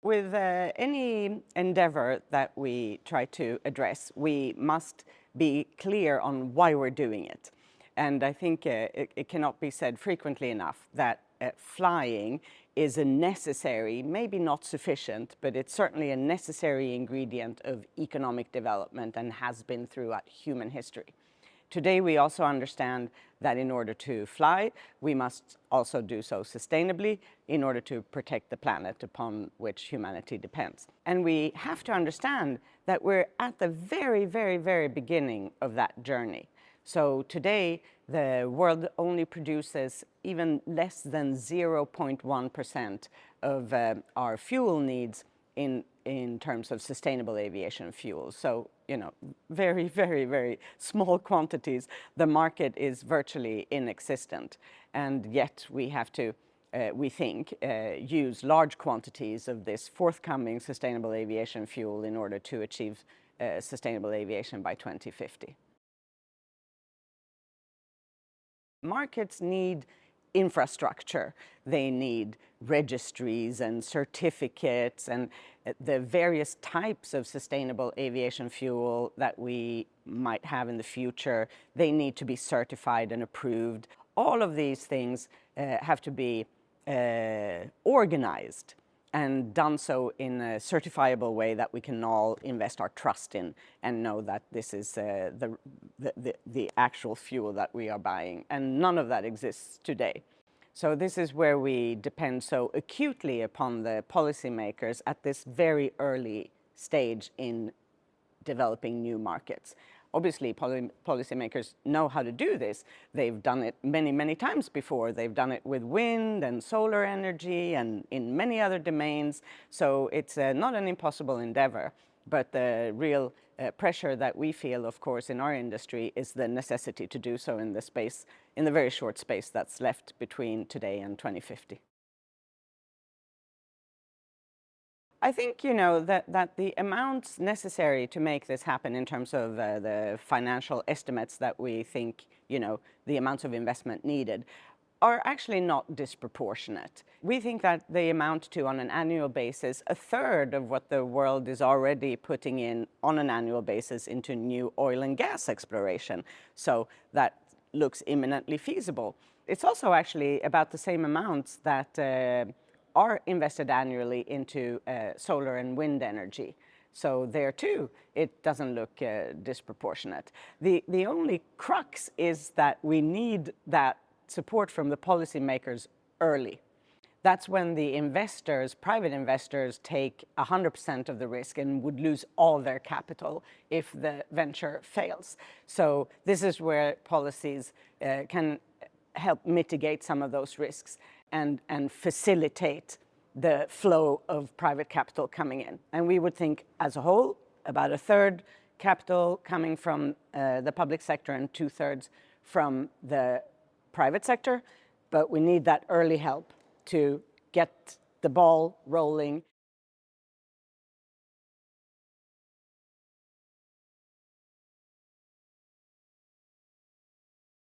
With any endeavor that we try to address, we must be clear on why we're doing it. And I think it cannot be said frequently enough that flying is a necessary, maybe not sufficient, but it's certainly a necessary ingredient of economic development and has been throughout human history. Today, we also understand that in order to fly, we must also do so sustainably in order to protect the planet upon which humanity depends. And we have to understand that we're at the very, very, very beginning of that journey. So today, the world only produces even less than 0.1% of our fuel needs in terms of sustainable aviation fuel. So, very, very, very small quantities. The market is virtually inexistent. And yet we have to, we think, use large quantities of this forthcoming sustainable aviation fuel in order to achieve sustainable aviation by 2050. Markets need infrastructure. They need registries and certificates and the various types of sustainable aviation fuel that we might have in the future. They need to be certified and approved. All of these things have to be organized and done so in a certifiable way that we can all invest our trust in and know that this is the actual fuel that we are buying. And none of that exists today. So this is where we depend so acutely upon the policymakers at this very early stage in developing new markets. Obviously, policymakers know how to do this. They've done it many, many times before. They've done it with wind and solar energy and in many other domains. So it's not an impossible endeavor. But the real pressure that we feel, of course, in our industry is the necessity to do so in the very short space that's left between today and 2050. I think, that the amounts necessary to make this happen in terms of the financial estimates that we think, the amounts of investment needed are actually not disproportionate. We think that they amount to, on an annual basis, a third of what the world is already putting in on an annual basis into new oil and gas exploration. So that looks imminently feasible. It's also actually about the same amounts that are invested annually into solar and wind energy. So there too, it doesn't look disproportionate. The only crux is that we need that support from the policymakers early. That's when the investors, private investors, take 100% of the risk and would lose all their capital if the venture fails. So this is where policies can help mitigate some of those risks and facilitate the flow of private capital coming in. And we would think, as a whole, about a third capital coming from the public sector and 2/3 from the private sector. But we need that early help to get the ball rolling.